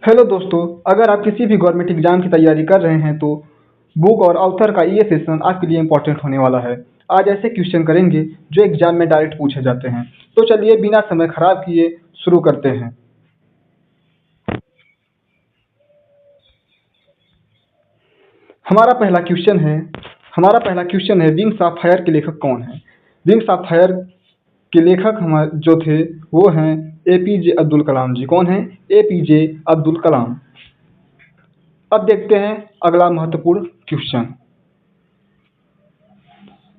Hello दोस्तों, अगर आप किसी भी गवर्नमेंट एग्जाम की तैयारी कर रहे हैं तो बुक और ऑथर का ये सेशन आपके लिए इम्पोर्टेंट होने वाला है। आज ऐसे क्वेश्चन करेंगे जो एग्जाम में डायरेक्ट पूछे जाते हैं। तो चलिए बिना समय खराब किए शुरू करते हैं। हमारा पहला क्वेश्चन है हमारा पहला क्वेश्चन है विंग्स ऑफ फायर के लेखक कौन है। विंग्स ऑफ फायर के लेखक हमारे जो थे वो हैं एपीजे अब्दुल कलाम जी। कौन है? एपीजे अब्दुल कलाम। अब देखते हैं अगला महत्वपूर्ण क्वेश्चन।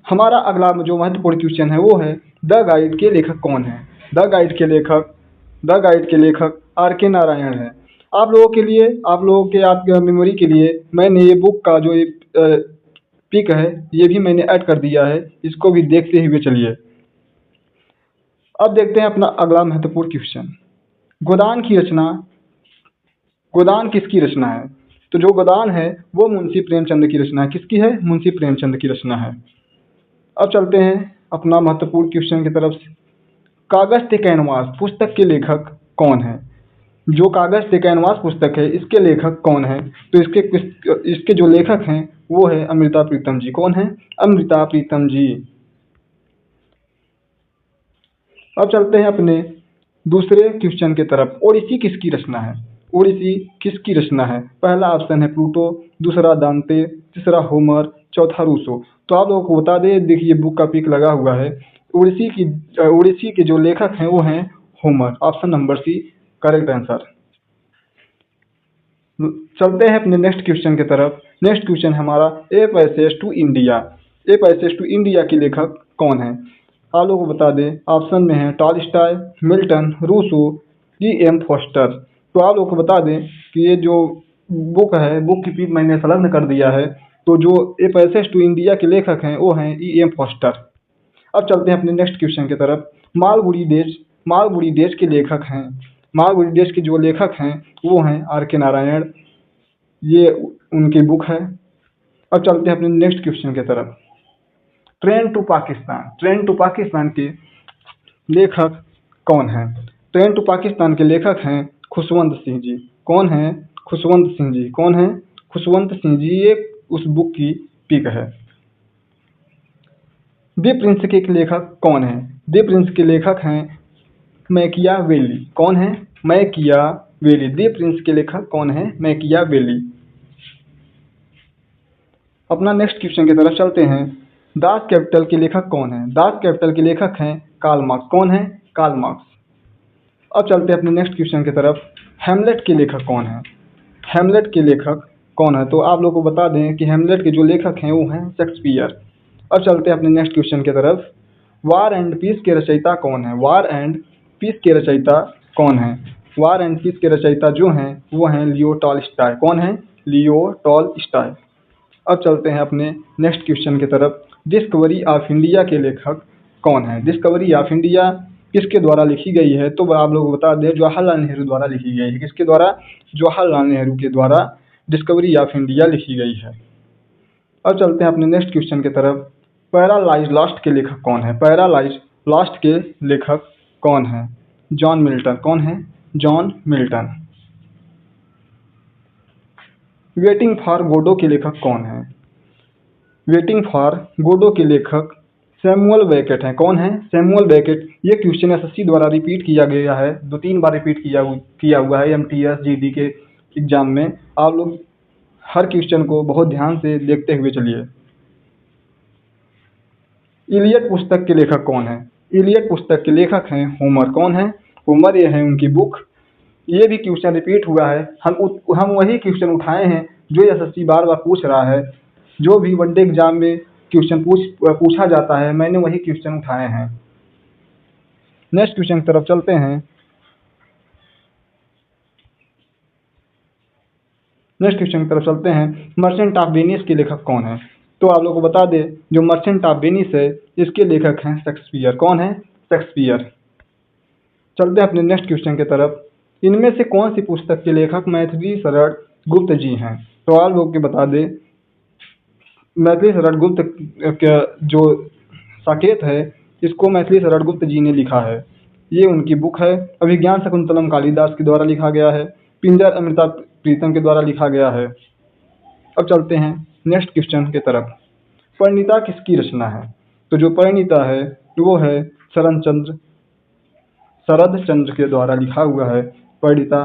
हमारा अगला जो महत्वपूर्ण क्वेश्चन है वो है द गाइड के लेखक कौन है। द गाइड के लेखक आर के नारायण है। आप लोगों के आपके मेमोरी के लिए मैंने ये बुक का जो पिक है ये भी मैंने ऐड कर दिया है, इसको भी देखते हुए चलिए। अब देखते हैं अपना अगला महत्वपूर्ण क्वेश्चन। गोदान की रचना गोदान किसकी रचना है? तो जो गोदान है वो मुंशी प्रेमचंद की रचना है। किसकी है? मुंशी प्रेमचंद की रचना है। अब चलते हैं अपना महत्वपूर्ण क्वेश्चन की तरफ। कागज से कैनवास पुस्तक के लेखक कौन है? जो कागज से कैनवास पुस्तक है इसके लेखक कौन है? तो इसके जो लेखक हैं वो है अमृता प्रीतम जी। कौन है? अमृता प्रीतम जी। अब चलते हैं अपने दूसरे क्वेश्चन की तरफ। ओडिसी किसकी रचना है? ओडिसी किसकी रचना है? पहला ऑप्शन है प्लूटो, दूसरा दांते, तीसरा होमर, चौथा रूसो। तो आप लोगों को बता दें, देखिए बुक का पिक लगा हुआ है। ओडिसी के जो लेखक हैं वो हैं Homer. Option number C correct answer. चलते हैं अपने नेक्स्ट क्वेश्चन की तरफ। नेक्स्ट क्वेश्चन हमारा A Passage to India. A Passage to India के लेखक कौन है? आप लोगों को बता दें, ऑप्शन में है Tolstoy, Milton, Rousseau, GM. Forster. तो आप लोगों को बता दें कि ये जो बुक है, बुक की पिक मैंने संलग्न कर दिया है। तो जो ए पैसेज टू इंडिया के लेखक हैं वो हैं ई.एम. फोस्टर। अब चलते हैं अपने नेक्स्ट क्वेश्चन की तरफ। मालगुडी डेज के लेखक हैं। मालगुडी डेज के जो लेखक हैं वो हैं आर के नारायण। ये उनकी बुक है। अब चलते हैं अपने नेक्स्ट क्वेश्चन की तरफ। ट्रेन टू पाकिस्तान के लेखक कौन है? ट्रेन टू पाकिस्तान के लेखक हैं खुशवंत सिंह जी। कौन है? खुशवंत सिंह जी। कौन है? खुशवंत सिंह जी। ये उस बुक की पिक है। दी प्रिंस के लेखक कौन है? दी प्रिंस के लेखक हैं मैकियावेली। कौन है? मैकियावेली। दी प्रिंस के लेखक कौन है? मैकियावेली। अपना नेक्स्ट क्वेश्चन की तरफ चलते हैं। दास कैपिटल के लेखक कौन है? दास कैपिटल के लेखक हैं कार्ल मार्क्स। कौन है? Karl Marx. अब चलते हैं अपने नेक्स्ट क्वेश्चन की तरफ। हेमलेट के लेखक कौन है? हेमलेट के लेखक कौन है? तो आप लोगों को बता दें कि हेमलेट के जो लेखक हैं वो हैं शेक्सपियर। अब चलते हैं अपने नेक्स्ट क्वेश्चन की तरफ। वार एंड पीस के रचयिता कौन है? वार एंड पीस के रचयिता कौन है? वार एंड पीस के रचयिता जो हैं वो हैं लियो टॉलस्टॉय। कौन है? लियो टॉलस्टॉय। अब चलते हैं अपने नेक्स्ट क्वेश्चन की तरफ। डिस्कवरी ऑफ इंडिया के लेखक कौन है? डिस्कवरी ऑफ इंडिया किसके द्वारा लिखी गई है? तो आप लोग बता दें, जवाहरलाल नेहरू द्वारा लिखी गई है। किसके द्वारा? जवाहरलाल नेहरू के द्वारा डिस्कवरी ऑफ इंडिया लिखी गई है। अब चलते हैं अपने नेक्स्ट क्वेश्चन की तरफ। पैरालाइज लास्ट के लेखक कौन है? पैरालाइज लास्ट के लेखक कौन है? John Milton. कौन है? John Milton. Waiting for Godot के लेखक कौन है? वेटिंग फॉर गोडो के लेखक सैमुअल बेकेट हैं। कौन है? Samuel Beckett. ये क्वेश्चन एसएससी द्वारा रिपीट किया गया है, 2-3 बार रिपीट किया हुआ है एमटीएस जीडी के एग्जाम में। आप लोग हर क्वेश्चन को बहुत ध्यान से देखते हुए चलिए। इलियट पुस्तक के लेखक कौन है? इलियट पुस्तक के लेखक हैं होमर। कौन है? होमर। ये है उनकी बुक। ये भी क्वेश्चन रिपीट हुआ है। हम वही क्वेश्चन उठाए हैं जो एसएससी बार बार पूछ रहा है। जो भी वनडे एग्जाम में क्वेश्चन पूछा जाता है, मैंने वही क्वेश्चन उठाए हैं। नेक्स्ट क्वेश्चन की तरफ चलते हैं। मर्चेंट ऑफ वेनिस के लेखक कौन है? तो आप लोगों को बता दें, जो मर्चेंट ऑफ वेनिस है इसके लेखक हैं शेक्सपियर। कौन है? शेक्सपियर। चलते हैं अपने नेक्स्ट क्वेश्चन की तरफ। इनमें से कौन सी पुस्तक के लेखक मैथिली शरण गुप्त जी हैं? तो आप लोग के बता दें, मैथिली शरण गुप्त का जो साकेत है इसको मैथिली शरण गुप्त जी ने लिखा है। ये उनकी बुक है। अभिज्ञान शकुंतलम कालिदास के द्वारा लिखा गया है। पिंजर अमृता प्रीतम के द्वारा लिखा गया है। अब चलते हैं नेक्स्ट क्वेश्चन की तरफ। परिणीता किसकी रचना है? तो जो परिणीता है वो है शरद चंद्र के द्वारा लिखा हुआ है परिणीता।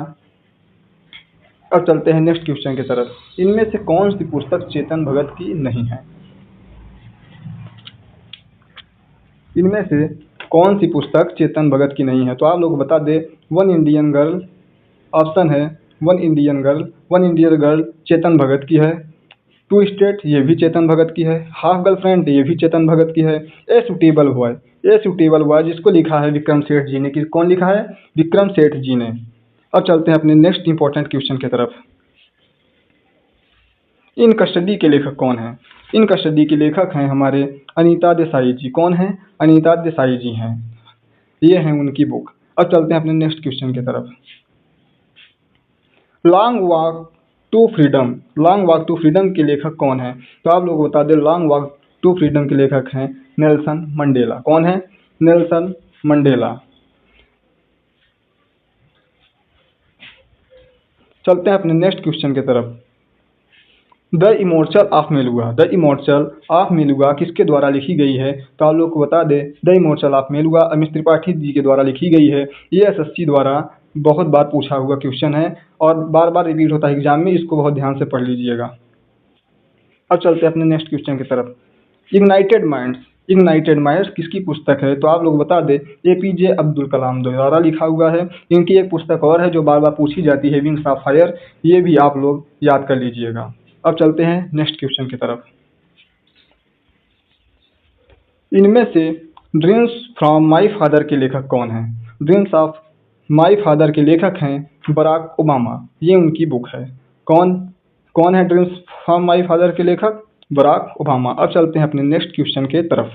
अब चलते हैं नेक्स्ट क्वेश्चन की तरफ। इनमें से कौन सी पुस्तक चेतन भगत की नहीं है? इनमें से कौन सी पुस्तक चेतन भगत की नहीं है? तो आप लोग बता दे। वन इंडियन गर्ल ऑप्शन है, one Indian girl Chetan Bhagat की है। टू स्टेट ये भी चेतन भगत की है। हाफ गर्लफ्रेंड ये भी चेतन भगत की है। ए सुटेबल बॉय जिसको लिखा है विक्रम सेठ जी ने। कौन लिखा है? विक्रम सेठ जी ने। अब चलते हैं अपने नेक्स्ट इंपॉर्टेंट क्वेश्चन की तरफ। इन कस्टडी के लेखक कौन हैं? इन कस्टडी के लेखक हैं हमारे अनीता देसाई जी। कौन है? अनीता देसाई जी हैं। ये है उनकी बुक। अब चलते हैं अपने नेक्स्ट क्वेश्चन की तरफ। लॉन्ग वॉक टू फ्रीडम के लेखक कौन है? तो आप लोग बता दें। लॉन्ग वॉक टू फ्रीडम के लेखक हैं नेल्सन मंडेला। कौन है? Nelson Mandela. चलते हैं अपने नेक्स्ट क्वेश्चन की तरफ। द इमोर्टल ऑफ मेलुआ किसके द्वारा लिखी गई है? तो आप लोग को बता दें। The immortal of Meluha Amit Tripathi ji के द्वारा लिखी गई है। ये एसएससी द्वारा बहुत बार पूछा हुआ क्वेश्चन है और बार बार रिपीट होता है एग्जाम में। इसको बहुत ध्यान से पढ़ लीजिएगा। अब चलते हैं अपने नेक्स्ट क्वेश्चन की तरफ। इग्नाइटेड माइंड्स किसकी पुस्तक है? तो आप लोग बता दें। एपीजे अब्दुल कलाम द्वारा लिखा हुआ है। इनकी एक पुस्तक और है जो बार बार पूछी जाती है, विंग्स ऑफ फायर। ये भी आप लोग याद कर लीजिएगा। अब चलते हैं नेक्स्ट क्वेश्चन की तरफ। इनमें से ड्रीम्स फ्रॉम माई फादर के लेखक कौन है? ड्रीम्स ऑफ माई फादर के लेखक हैं बराक ओबामा। ये उनकी बुक है। कौन है ड्रीम्स फ्रॉम माई फादर के लेखक? Barack Obama. अब चलते हैं अपने नेक्स्ट क्वेश्चन के तरफ।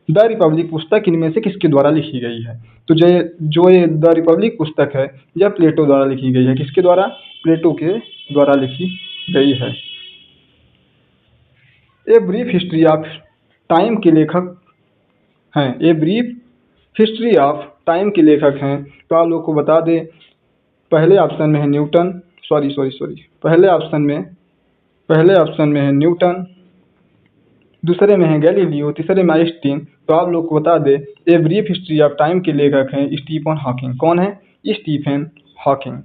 द रिपब्लिक पुस्तक इनमें से किसके द्वारा लिखी गई है? तो जो ये द रिपब्लिक पुस्तक है यह प्लेटो द्वारा लिखी गई है। किसके द्वारा? प्लेटो के द्वारा लिखी गई है। ए ब्रीफ हिस्ट्री ऑफ टाइम के लेखक हैं। ए ब्रीफ हिस्ट्री ऑफ टाइम के लेखक हैं। तो आप लोग को बता दें। पहले ऑप्शन में है न्यूटन। पहले ऑप्शन में है न्यूटन, दूसरे में है गैलीलियो, तीसरे में आइंस्टीन। तो आप लोग को बता दें। A Brief History of Time के लेखक हैं स्टीफन हॉकिंग। कौन है? Stephen Hawking.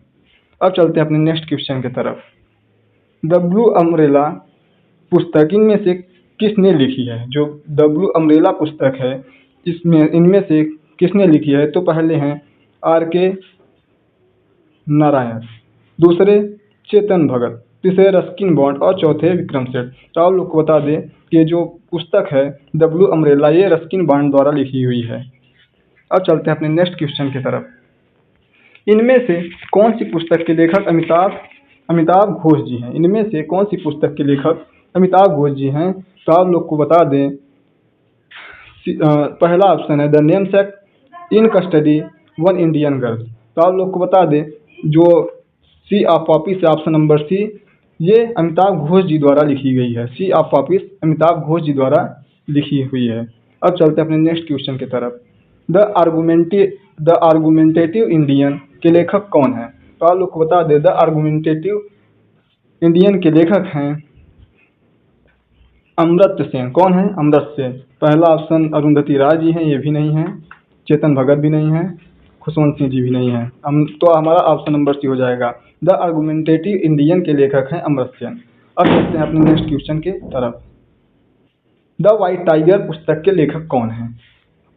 अब चलते हैं अपने नेक्स्ट क्वेश्चन की तरफ। द ब्लू अम्ब्रेला पुस्तक इनमें से किसने लिखी है? जो द ब्लू अम्ब्रेला पुस्तक है इनमें से किसने लिखी है? तो पहले हैं आर के नारायण, दूसरे चेतन भगत, तीसरे रस्किन बॉन्ड और चौथे विक्रम सेठ। तो आप लोग को बता दें कि जो पुस्तक है द ब्लू अम्ब्रेला ये रस्किन बॉन्ड द्वारा लिखी हुई है। अब चलते हैं अपने नेक्स्ट क्वेश्चन की तरफ। इनमें से कौन सी पुस्तक के लेखक अमिताभ घोष जी हैं? इनमें से कौन सी पुस्तक के लेखक अमिताभ घोष जी हैं? तो आप लोग को बता दें। पहला ऑप्शन है the namesake, in custody, one Indian girl. तो आप लोग को बता दें जो sea of poppies option number C ये अमिताभ घोष जी द्वारा लिखी गई है। Sea of poppies Amitabh Ghosh ji द्वारा लिखी हुई है। अब चलते हैं अपने नेक्स्ट क्वेश्चन की तरफ। द आर्गुमेंटेटिव इंडियन के लेखक कौन है? तो आप लोग को बता दें। द आर्गुमेंटेटिव इंडियन के लेखक हैं अमर्त्य सेन। कौन है? अमर्त्य सेन। पहला ऑप्शन अरुंधति राय जी हैं, ये भी नहीं है। चेतन भगत भी नहीं है। खुशवंत सिंह जी भी नहीं है। तो हमारा ऑप्शन नंबर सी हो जाएगा। द आर्गुमेंटेटिव इंडियन के लेखक हैं अमर्त्य सेन। अब चलते हैं अपने नेक्स्ट क्वेश्चन के तरफ। द व्हाइट टाइगर पुस्तक के लेखक कौन है?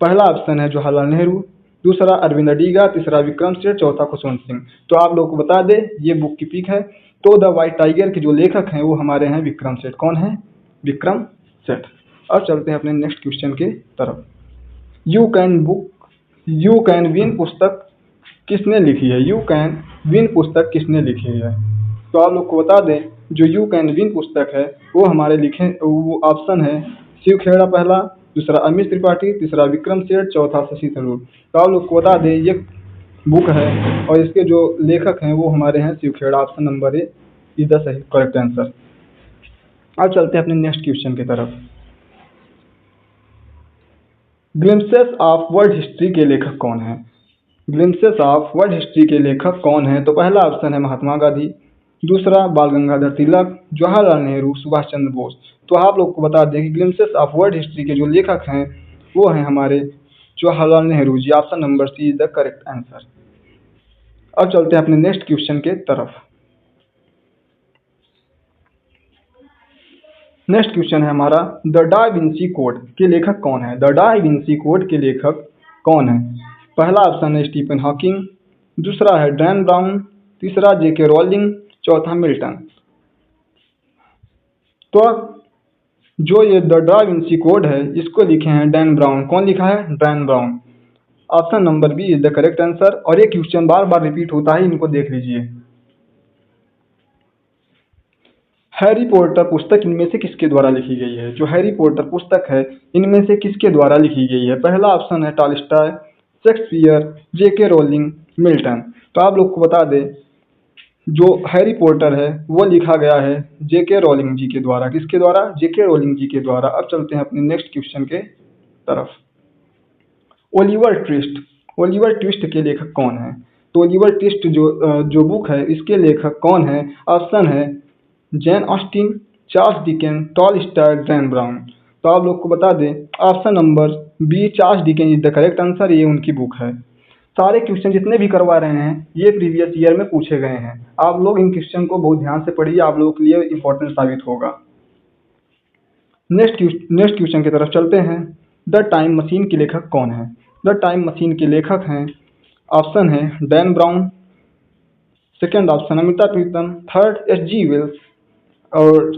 पहला ऑप्शन है जवाहरलाल नेहरू, दूसरा अरविंद अडिगा, तीसरा विक्रम सेठ, चौथा खुशवंत सिंह। तो आप लोग को बता दें ये बुक की पिक है। तो द व्हाइट टाइगर के जो लेखक हैं वो हमारे हैं विक्रम सेठ। कौन है? विक्रम सेठ। अब चलते हैं अपने नेक्स्ट क्वेश्चन के तरफ। यू कैन विन पुस्तक किसने लिखी है? यू कैन विन पुस्तक किसने लिखी है? तो आप लोग को बता दें जो यू कैन विन पुस्तक है वो हमारे लिखे वो ऑप्शन है शिव खेड़ा पहला, दूसरा अमित त्रिपाठी, तीसरा विक्रम सेठ, चौथा शशि थरूर। तो आप लोग को बता दें ये बुक है और इसके जो लेखक हैं वो हमारे हैं Shiv Khera. Option number A is the सही करेक्ट आंसर। अब चलते हैं अपने नेक्स्ट क्वेश्चन की तरफ। ग्लिम्पसेस ऑफ वर्ल्ड हिस्ट्री के लेखक कौन है? ग्लिम्पसेस ऑफ वर्ल्ड हिस्ट्री के लेखक कौन हैं? तो पहला ऑप्शन है महात्मा गांधी, दूसरा बाल गंगाधर तिलक, जवाहरलाल नेहरू, सुभाष चंद्र बोस। तो आप लोग को बता दें कि ग्लिम्पसेस ऑफ वर्ल्ड हिस्ट्री के जो लेखक हैं वो हैं हमारे Jawaharlal Nehru ji. Option number C is the correct answer. अब चलते हैं अपने नेक्स्ट क्वेश्चन के तरफ। नेक्स्ट क्वेश्चन है हमारा द डा विंची कोड के लेखक कौन है? द डा विंची कोड के लेखक कौन है? पहला ऑप्शन है स्टीफन हॉकिंग, दूसरा है डैन ब्राउन, तीसरा जेके रोलिंग, चौथा मिल्टन। तो जो ये द डा विंची कोड है इसको लिखे हैं डैन ब्राउन। कौन लिखा है? Dan Brown. Option number B is the correct answer. और ये क्वेश्चन बार बार रिपीट होता है, इनको देख लीजिए। हैरी पॉटर पुस्तक इनमें से किसके द्वारा लिखी गई है? जो हैरी पॉटर पुस्तक है इनमें से किसके द्वारा लिखी गई है? पहला ऑप्शन है टॉलस्टॉय, शेक्सपियर, जेके रोलिंग, मिल्टन। तो आप लोग को बता दें जो हैरी पॉटर है वो लिखा गया है जेके रोलिंग जी के द्वारा। किसके द्वारा? जेके रोलिंग जी के द्वारा। अब चलते हैं अपने नेक्स्ट क्वेश्चन के तरफ। ओलिवर ट्विस्ट, ओलिवर ट्विस्ट के लेखक कौन है? तो ओलिवर ट्विस्ट जो बुक है इसके लेखक कौन है? ऑप्शन है Jane Austen, Charles Dickens, Tolstoy, Dan Brown. तो आप लोग को बता दें option number B Charles Dickens is the correct answer. ये उनकी बुक है। सारे क्वेश्चन जितने भी करवा रहे हैं ये प्रीवियस ईयर में पूछे गए हैं। आप लोग इन क्वेश्चन को बहुत ध्यान से पढ़िए, आप लोगों के लिए इंपॉर्टेंट साबित होगा। नेक्स्ट क्वेश्चन की तरफ चलते हैं। द टाइम मशीन के लेखक कौन है? द टाइम मशीन के लेखक हैं ऑप्शन है Dan Brown, second option Amitabh Pritam, third H G. Wells और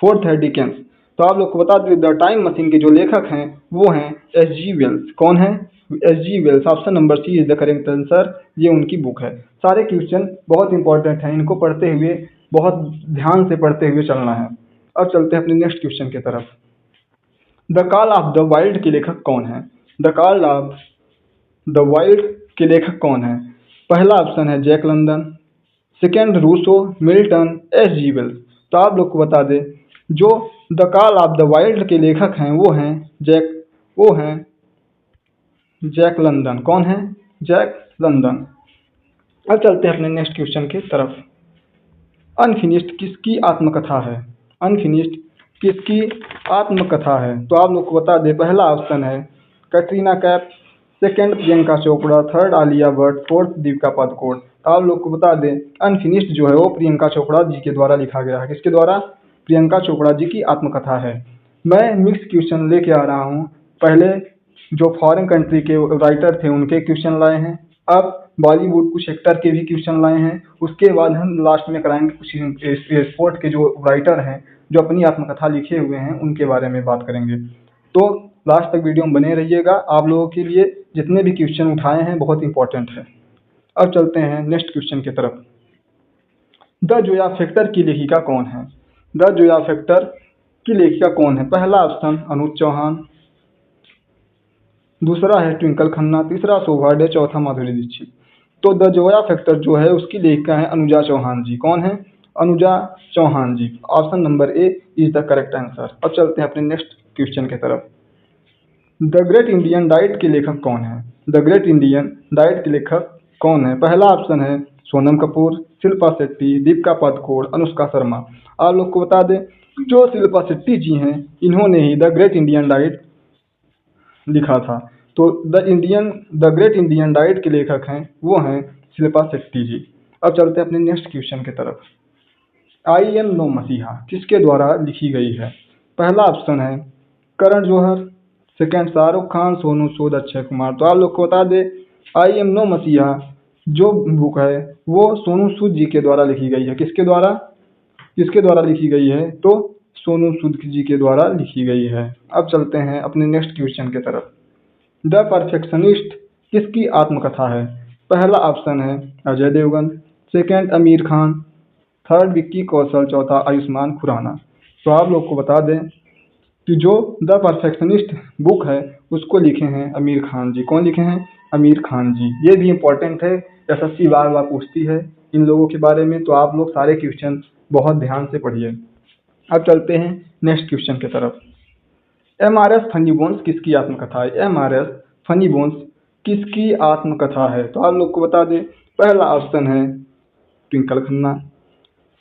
फोर्थ है डिकेंस। तो आप लोग को बता दें द टाइम मशीन के जो लेखक हैं वो हैं एच.जी. वेल्स। कौन है? HG. Wells. Option number C is the correct answer. ये उनकी बुक है। सारे क्वेश्चन बहुत इंपॉर्टेंट हैं, इनको पढ़ते हुए बहुत ध्यान से पढ़ते हुए चलना है। अब चलते हैं अपने नेक्स्ट क्वेश्चन की तरफ। The Call of the Wild के लेखक कौन है? The Call of the Wild के लेखक कौन है? पहला ऑप्शन है Jack London, second Rousseau, Milton, HG. Wells. तो आप लोग को बता दें जो The Call of the Wild के लेखक हैं वो हैं जैक लंदन। कौन है? Jack London. अब चलते हैं अपने नेक्स्ट क्वेश्चन की तरफ। अनफिनिश्ड किसकी आत्मकथा है? अनफिनिश्ड किसकी आत्मकथा है? तो आप लोग को बता दें पहला ऑप्शन है Katrina Kaif, second Priyanka Chopra, third Alia Bhatt, fourth Deepika Padukone. तो आप लोग को बता दें अनफिनिश्ड जो है वो प्रियंका चोपड़ा जी के द्वारा लिखा गया है। किसके द्वारा? प्रियंका चोपड़ा जी की आत्मकथा है। मैं मिक्स क्वेश्चन लेके आ रहा हूँ। पहले जो फॉरेन कंट्री के राइटर थे उनके क्वेश्चन लाए हैं, अब बॉलीवुड कुछ एक्टर के भी क्वेश्चन लाए हैं। उसके बाद हम लास्ट में कराएंगे कुछ स्पोर्ट के जो राइटर हैं जो अपनी आत्मकथा लिखे हुए हैं उनके बारे में बात करेंगे। तो लास्ट तक वीडियो में बने रहिएगा। आप लोगों के लिए जितने भी क्वेश्चन उठाए हैं बहुत इंपॉर्टेंट है। अब चलते हैं नेक्स्ट क्वेश्चन की तरफ। द जोया फैक्टर की लेखिका कौन है? द जोया फैक्टर की लेखिका कौन है? पहला ऑप्शन अनुज चौहान, दूसरा है ट्विंकल खन्ना, तीसरा शोभा डे, चौथा माधुरी दीक्षित। तो द जोया फैक्टर जो है उसकी लेखिका है अनुजा चौहान जी। कौन है? Anuja Chauhan ji. Option number A is the correct answer. अब चलते हैं अपने नेक्स्ट क्वेश्चन की तरफ। द ग्रेट इंडियन डाइट के लेखक कौन है? द ग्रेट इंडियन डाइट के लेखक कौन है? पहला ऑप्शन है सोनम कपूर, शिल्पा शेट्टी, दीपिका पादुकोण, अनुष्का शर्मा। आप लोग को बता दें जो शिल्पा शेट्टी जी हैं इन्होंने ही द ग्रेट इंडियन डाइट लिखा था। तो द ग्रेट इंडियन डाइट के लेखक हैं वो हैं शिल्पा शेट्टी जी। अब चलते हैं अपने नेक्स्ट क्वेश्चन की तरफ। आई एम नो मसीहा किसके द्वारा लिखी गई है? पहला ऑप्शन है करण जौहर, सेकेंड शाहरुख खान, सोनू सूद, अक्षय कुमार। तो आप लोग को बता दें आई एम नो मसीहा जो बुक है वो सोनू सूद जी के द्वारा लिखी गई है। किसके द्वारा लिखी गई है? तो सोनू सूद जी के द्वारा लिखी गई है। अब चलते हैं अपने नेक्स्ट क्वेश्चन की तरफ। द परफेक्शनिस्ट किसकी आत्मकथा है? पहला ऑप्शन है अजय देवगन, सेकेंड आमिर खान, थर्ड विक्की कौशल, चौथा आयुष्मान खुराना। तो आप लोग को बता दें कि जो द परफेक्शनिस्ट बुक है उसको लिखे हैं आमिर खान जी। कौन लिखे हैं? आमिर खान जी। ये भी इम्पोर्टेंट है, एसएससी बार बार पूछती है इन लोगों के बारे में, तो आप लोग सारे क्वेश्चन बहुत ध्यान से पढ़िए। अब चलते हैं नेक्स्ट क्वेश्चन की तरफ। एमआरएस फनी बोन्स किसकी आत्मकथा है? एमआरएस फनी बोन्स किसकी आत्मकथा है? तो आप लोग को बता दें, पहला ऑप्शन है ट्विंकल खन्ना,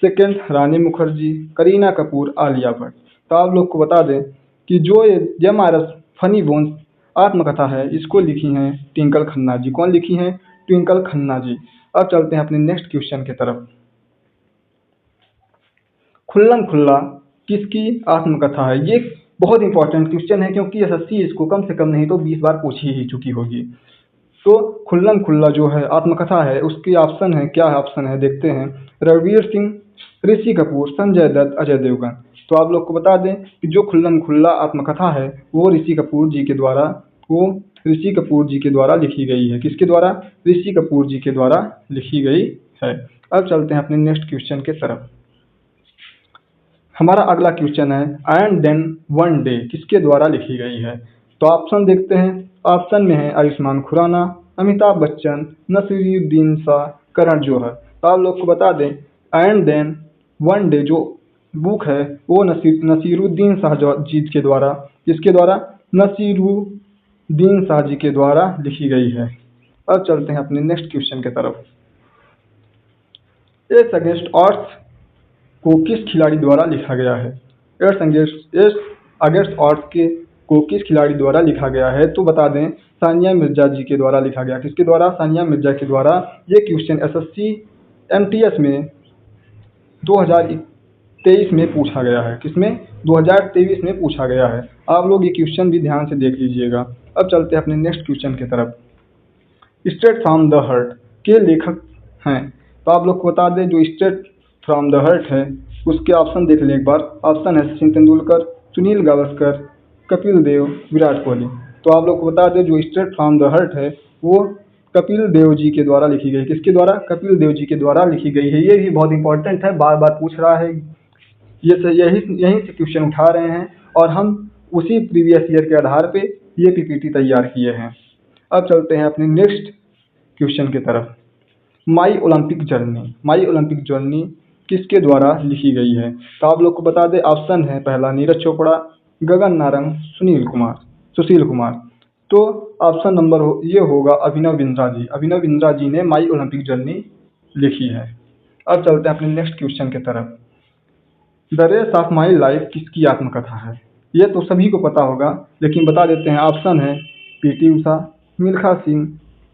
सेकंड रानी मुखर्जी, करीना कपूर, आलिया भट्ट। तो आप लोग को बता दें कि जो ये हमारा फनी बोन्स आत्मकथा है, इसको लिखी हैं ट्विंकल खन्ना जी। कौन लिखी हैं? ट्विंकल खन्ना जी। अब चलते हैं अपने नेक्स्ट क्वेश्चन की तरफ। खुल्लम खुल्ला किसकी आत्मकथा है? ये बहुत इंपॉर्टेंट क्वेश्चन है, क्योंकि एसएससी इसको कम से कम नहीं तो 20 बार पूछ ही चुकी होगी। तो खुल्लम खुल्ला जो है आत्मकथा है, उसकी ऑप्शन है, क्या ऑप्शन है देखते हैं। रणवीर सिंह, ऋषि कपूर, संजय दत्त, अजय देवगन। तो आप लोग को बता दें कि जो खुल्लम खुल्ला आत्मकथा है वो ऋषि कपूर जी के द्वारा लिखी गई है। किसके द्वारा? ऋषि कपूर जी के द्वारा लिखी गई है। अब चलते हैं अपने नेक्स्ट क्वेश्चन की तरफ। हमारा अगला क्वेश्चन है एंड देन वन डे किसके द्वारा लिखी गई है? तो ऑप्शन देखते हैं। ऑप्शन में है आयुष्मान खुराना, अमिताभ बच्चन, नसीरुद्दीन शाह, करण जौहर। तो आप लोग को बता दें एंड देन वन डे जो बुक है वो नसीरुद्दीन शाह जी के द्वारा, किसके द्वारा? नसीरुद्दीन शाह जी के द्वारा लिखी गई है। अब चलते हैं अपने नेक्स्ट क्वेश्चन की तरफ। एस अगेंस्ट ऑड्स को किस खिलाड़ी द्वारा लिखा गया है? एस अगेंस्ट ऑड्स को किस खिलाड़ी द्वारा लिखा गया है? तो बता दें सानिया मिर्जा जी के द्वारा लिखा गया। किसके द्वारा? सानिया मिर्जा के द्वारा। ये क्वेश्चन एसएससी एमटीएस में 2023 में पूछा गया है। किसमें? 2023 में पूछा गया है। आप लोग ये क्वेश्चन भी ध्यान से देख लीजिएगा। अब चलते हैं अपने नेक्स्ट क्वेश्चन की तरफ। स्ट्रेट फ्रॉम द हार्ट के लेखक हैं? तो आप लोग को बता दें जो स्ट्रेट फ्रॉम द हार्ट है उसके ऑप्शन देख लें एक बार। ऑप्शन है सचिन तेंदुलकर, सुनील गावस्कर, कपिल देव, विराट कोहली। तो आप लोग को बता दें जो स्ट्रेट फ्रॉम द हार्ट है वो कपिल देव जी के द्वारा लिखी गई। किसके द्वारा? कपिल देव जी के द्वारा लिखी गई है। ये भी बहुत इंपॉर्टेंट है, बार बार पूछ रहा है, यहीं से क्वेश्चन उठा रहे हैं और हम उसी प्रीवियस ईयर के आधार पे ये पीपीटी तैयार किए हैं। अब चलते हैं अपने नेक्स्ट क्वेश्चन की तरफ। माई ओलंपिक जर्नी किसके द्वारा लिखी गई है? तो आप लोग को बता दें ऑप्शन है पहला नीरज चोपड़ा, गगन नारंग, सुशील कुमार। तो ऑप्शन नंबर ये होगा अभिनव बिंद्रा जी ने माई ओलंपिक जर्नी लिखी है। अब चलते हैं अपने नेक्स्ट क्वेश्चन की तरफ। The race of my Life किसकी आत्मकथा है? ये तो सभी को पता होगा, लेकिन बता देते हैं। ऑप्शन है पीटी उषा, मिल्खा सिंह,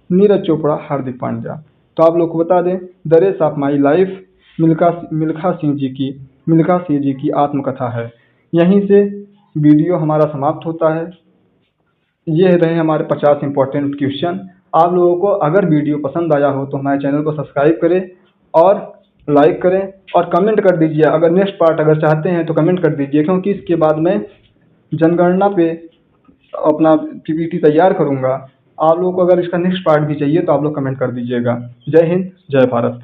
नीरज चोपड़ा, हार्दिक पांड्या। तो आप लोग को बता दें the race of my life Milkha Singh ji की आत्मकथा है। यहीं से वीडियो हमारा समाप्त होता है। ये रहे हमारे 50 इंपॉर्टेंट क्वेश्चन। आप लोगों को अगर वीडियो पसंद आया हो तो हमारे चैनल को सब्सक्राइब करें और लाइक करें और कमेंट कर दीजिए। अगर नेक्स्ट पार्ट अगर चाहते हैं तो कमेंट कर दीजिए, क्योंकि इसके बाद मैं जनगणना पे अपना पीपीटी तैयार करूँगा। आप लोगों को अगर इसका नेक्स्ट पार्ट भी चाहिए तो आप लोग कमेंट कर दीजिएगा। जय हिंद, जय भारत।